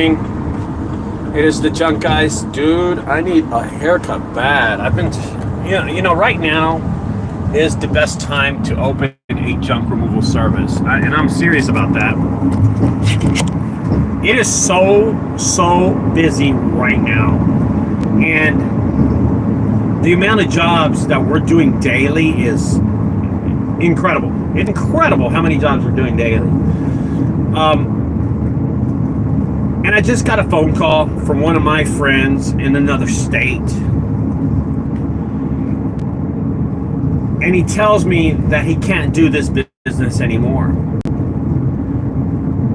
It is the Junk Guys. Dude, I need a haircut bad. I've been, right now is the best time to open a junk removal service. And I'm serious about that. It is so busy right now. And the amount of jobs that we're doing daily is incredible. It's incredible how many jobs we're doing daily. And I just got a phone call from one of my friends in another state. And he tells me that he can't do this business anymore.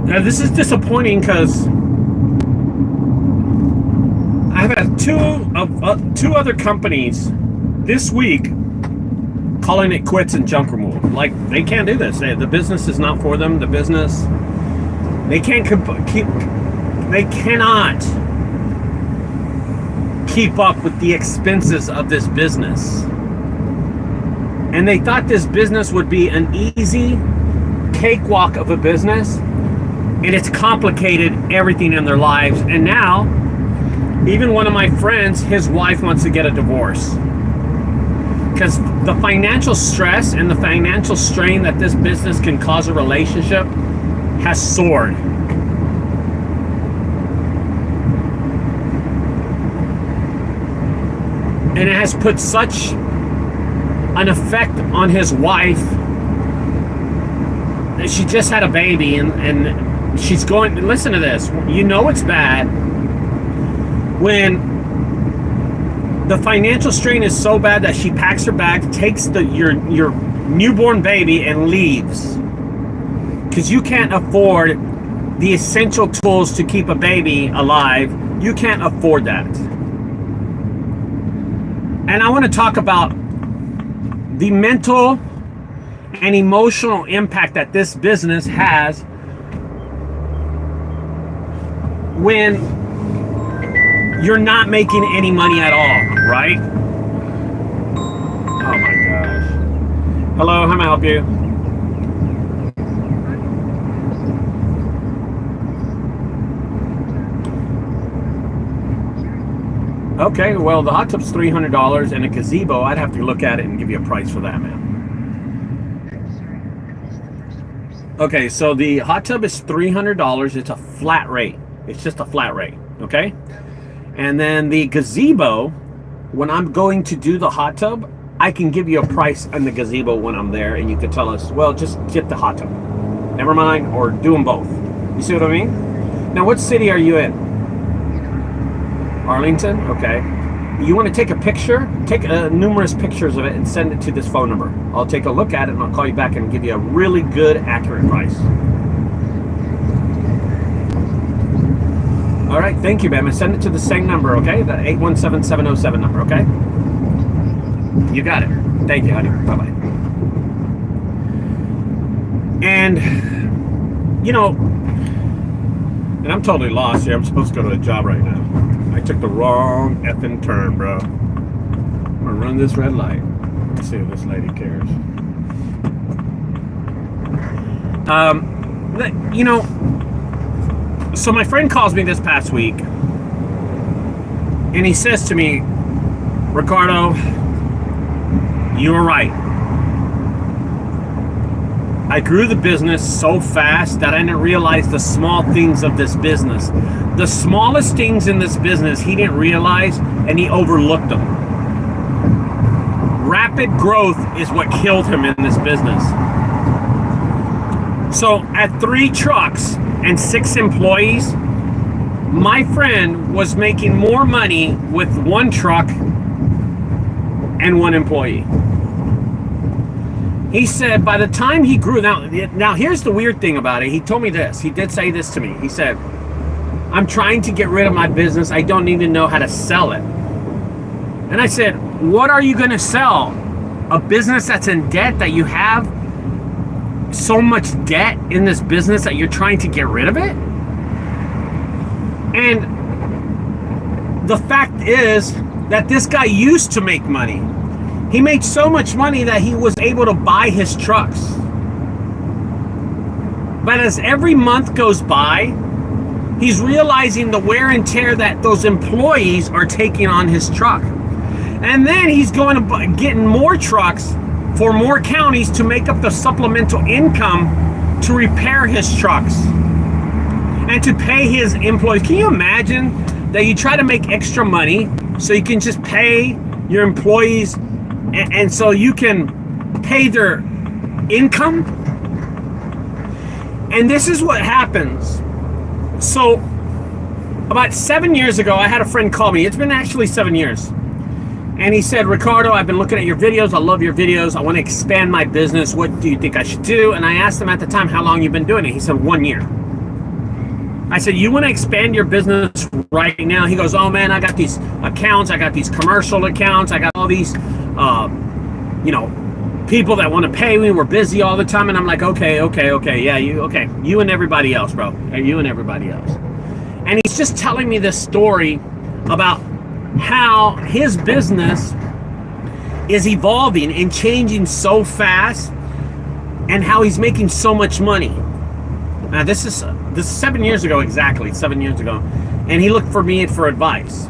Now, this is disappointing because I've had two other companies this week calling it quits in junk removal. Like, they can't do this. The business is not for them. The business, they cannot keep up with the expenses of this business. And they thought this business would be an easy cakewalk of a business, and it's complicated everything in their lives. And now, even one of my friends, his wife wants to get a divorce because the financial stress and the financial strain that this business can cause a relationship has soared. And it has put such an effect on his wife. She just had a baby, and she's going, listen to this, it's bad when the financial strain is so bad that she packs her bag, takes your newborn baby and leaves because you can't afford the essential tools to keep a baby alive. You can't afford that. And I want to talk about the mental and emotional impact that this business has when you're not making any money at all, right? Oh my gosh. Hello, how may I help you? Okay, well, the hot tub's $300, and a gazebo, I'd have to look at it and give you a price for that, man. Okay, so the hot tub is $300. It's a flat rate. It's just a flat rate, okay? And then the gazebo, when I'm going to do the hot tub, I can give you a price on the gazebo when I'm there, and you can tell us, well, just get the hot tub. Never mind, or do them both. You see what I mean? Now, what city are you in? Arlington? Okay. You want to take a picture? Take numerous pictures of it and send it to this phone number. I'll take a look at it and I'll call you back and give you a really good, accurate price. All right, thank you, ma'am. And send it to the same number, okay? The 817707 number, okay? You got it. Thank you, honey. Bye-bye. And, and I'm totally lost here. I'm supposed to go to a job right now. I took the wrong effing turn, bro. I'm gonna run this red light. Let's see if this lady cares. So my friend calls me this past week, and he says to me, Ricardo, you were right. I grew the business so fast that I didn't realize the small things of this business. The smallest things in this business he didn't realize, and he overlooked them. Rapid growth is what killed him in this business. So at 3 trucks and 6 employees, my friend was making more money with 1 truck and 1 employee. He said by the time he grew, now here's the weird thing about it. He told me this. He did say this to me. He said, I'm trying to get rid of my business. I don't even know how to sell it. And I said, what are you going to sell? A business that's in debt, that you have so much debt in this business that you're trying to get rid of it? And the fact is that this guy used to make money. He made so much money that he was able to buy his trucks. But as every month goes by, He's realizing the wear and tear that those employees are taking on his truck. And then he's going to getting more trucks for more counties to make up the supplemental income to repair his trucks and to pay his employees. Can you imagine that you try to make extra money so you can just pay your employees and so you can pay their income? And this is what happens. So about 7 years ago, I had a friend call me. It's been actually 7 years. And he said, Ricardo, I've been looking at your videos. I love your videos. I want to expand my business. What do you think I should do? And I asked him at the time, how long you've been doing it? He said, 1 year. I said, you want to expand your business right now? He goes, oh man, I got these accounts. I got these commercial accounts. I got all these, people that want to pay me. We're busy all the time. And I'm like, okay. Yeah, you and everybody else, bro. You and everybody else. And he's just telling me this story about how his business is evolving and changing so fast and how he's making so much money. Now this is 7 years ago, exactly 7 years ago. And he looked for me for advice.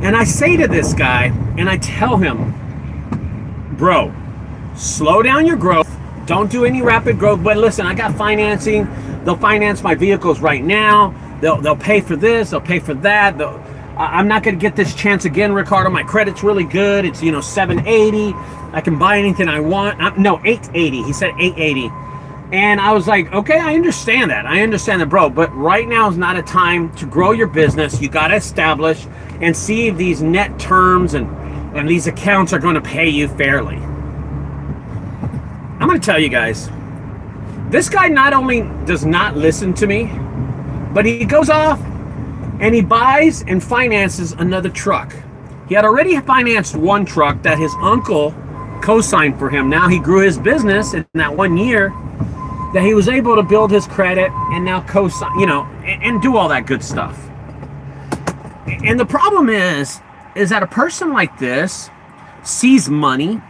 And I say to this guy, and I tell him, bro, slow down your growth. Don't do any rapid growth. But listen, I got financing. They'll finance my vehicles right now. They'll pay for this. They'll pay for that. I'm not going to get this chance again, Ricardo. My credit's really good. It's 780. I can buy anything I want. No, 880. He said 880. And I was like, okay, I understand that, bro. But right now is not a time to grow your business. You got to establish and see if these net terms and these accounts are going to pay you fairly. I'm going to tell you guys, this guy not only does not listen to me, but he goes off and he buys and finances another truck. He had already financed one truck that his uncle co-signed for him. Now he grew his business in that 1 year that he was able to build his credit and now co-sign, and do all that good stuff. And the problem is that a person like this sees money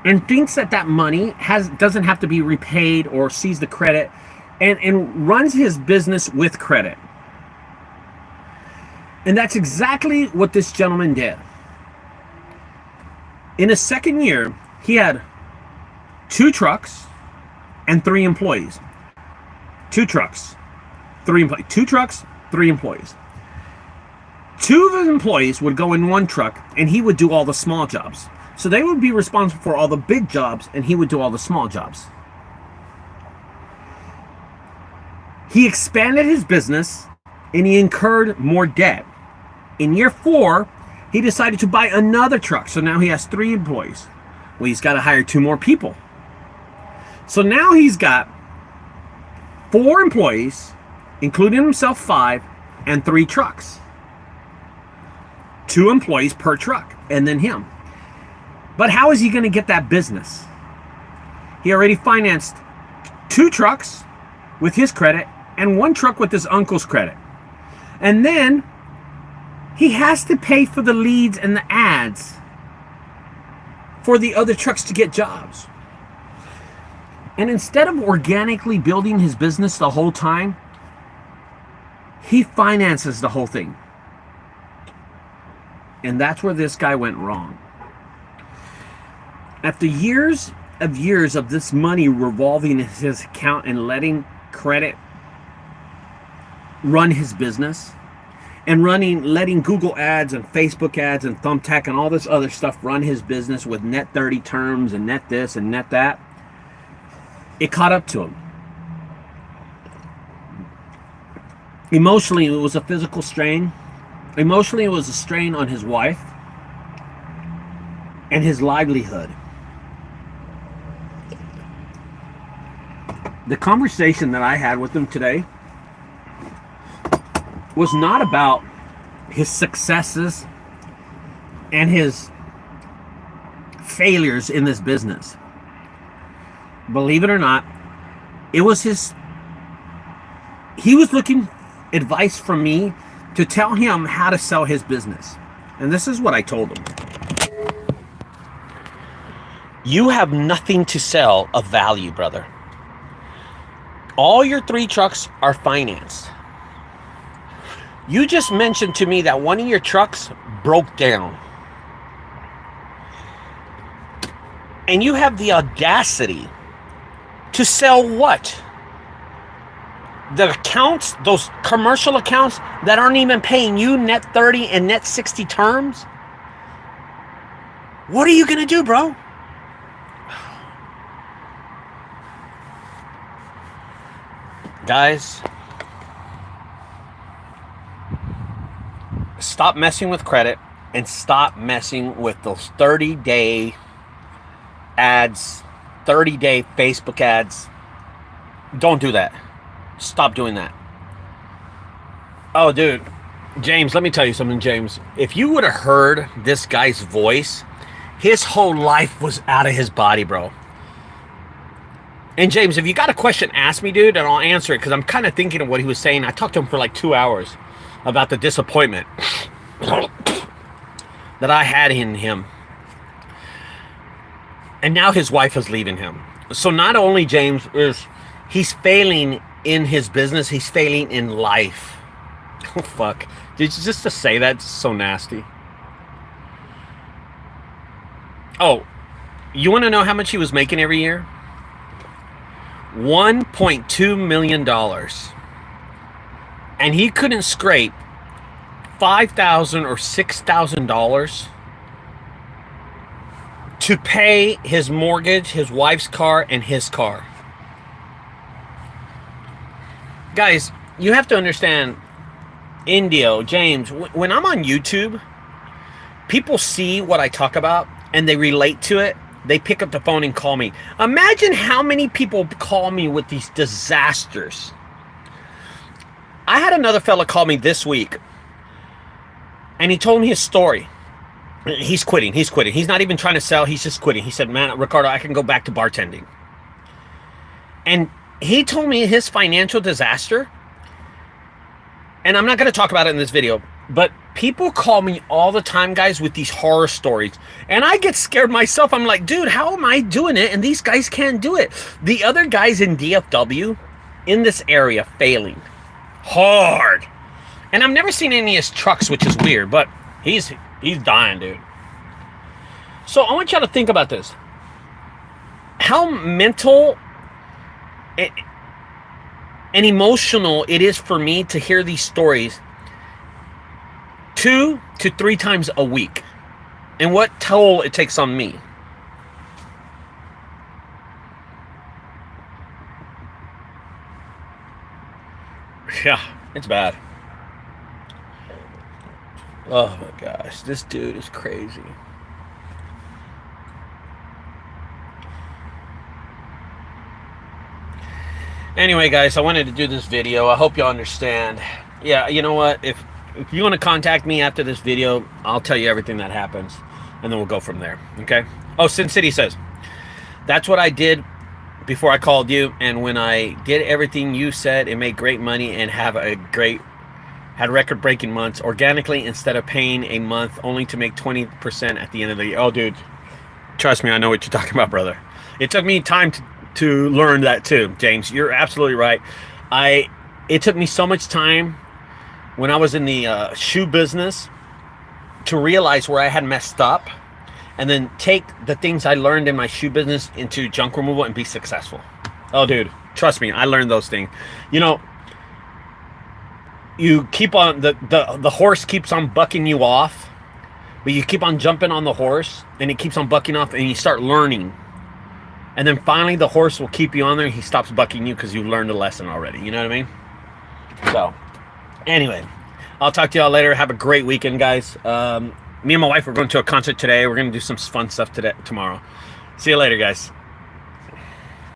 and thinks that money doesn't have to be repaid, or sees the credit and runs his business with credit. And that's exactly what this gentleman did. In his second year, he had 2 trucks and 3 employees. 2 trucks, 3 employees. 2 trucks, 3 employees. 2 of his employees would go in one truck and he would do all the small jobs. So they would be responsible for all the big jobs and he would do all the small jobs. He expanded his business and he incurred more debt. In year 4, he decided to buy another truck. So now he has 3 employees. Well, he's got to hire 2 more people. So now he's got 4 employees, including himself 5, and 3 trucks. 2 employees per truck, and then him. But how is he going to get that business? He already financed 2 trucks with his credit and 1 truck with his uncle's credit. And then he has to pay for the leads and the ads for the other trucks to get jobs. And instead of organically building his business the whole time, he finances the whole thing. And that's where this guy went wrong. After years of this money revolving in his account and letting credit run his business, and letting Google ads and Facebook ads and Thumbtack and all this other stuff run his business with net 30 terms and net this and net that, it caught up to him. Emotionally, it was a physical strain. Emotionally, it was a strain on his wife and his livelihood. The conversation that I had with him today was not about his successes and his failures in this business. Believe it or not, it was he was looking advice from me to tell him how to sell his business. And this is what I told him. You have nothing to sell of value, brother. All your 3 trucks are financed. You just mentioned to me that one of your trucks broke down. And you have the audacity to sell what? The accounts, those commercial accounts that aren't even paying you net 30 and net 60 terms? What are you going to do, bro? Guys, stop messing with credit and stop messing with those 30-day ads, 30-day Facebook ads. Don't do that. Stop doing that. Oh, dude. James, let me tell you something, James. If you would have heard this guy's voice, his whole life was out of his body, bro. And James, if you got a question, ask me, dude, and I'll answer it, because I'm kind of thinking of what he was saying. I talked to him for like 2 hours about the disappointment that I had in him. And now his wife is leaving him. So not only, James, is he's failing in his business, he's failing in life. Oh, fuck. Just to say that's so nasty. Oh, you want to know how much he was making every year? $1.2 million. And he couldn't scrape $5,000 or $6,000 to pay his mortgage, his wife's car, and his car. Guys, you have to understand, Indio, James, when I'm on YouTube, people see what I talk about and they relate to it. They pick up the phone and call me. Imagine how many people call me with these disasters. I had another fella call me this week, and he told me his story. He's quitting. He's quitting. He's not even trying to sell. He's just quitting. He said, man, Ricardo, I can go back to bartending. And he told me his financial disaster. And I'm not going to talk about it in this video, but people call me all the time, guys, with these horror stories. And I get scared myself. I'm like, dude, how am I doing it? And these guys can't do it. The other guys in DFW, in this area, failing hard. And I've never seen any of his trucks, which is weird, but he's dying, dude. So I want y'all to think about this. How mental and emotional it is for me to hear these stories 2 to 3 times a week, and what toll it takes on me. Yeah, it's bad. Oh my gosh, this dude is crazy. Anyway, guys, I wanted to do this video. I hope y'all understand. Yeah, you know what? If you want to contact me after this video, I'll tell you everything that happens, and then we'll go from there, okay? Oh, Sin City says, that's what I did before I called you, and when I did everything you said, it made great money and had record-breaking months organically instead of paying a month only to make 20% at the end of the year. Oh, dude, trust me, I know what you're talking about, brother. It took me time to learn that too, James. You're absolutely right. It took me so much time when I was in the shoe business to realize where I had messed up, and then take the things I learned in my shoe business into junk removal and be successful. Oh, dude, trust me, I learned those things. You know, you keep on, the horse keeps on bucking you off, but you keep on jumping on the horse, and it keeps on bucking off, and you start learning. And then finally the horse will keep you on there, and he stops bucking you because you've learned a lesson already. You know what I mean? So, anyway, I'll talk to y'all later. Have a great weekend, guys. Me and my wife are going to a concert today. We're going to do some fun stuff tomorrow. See you later, guys.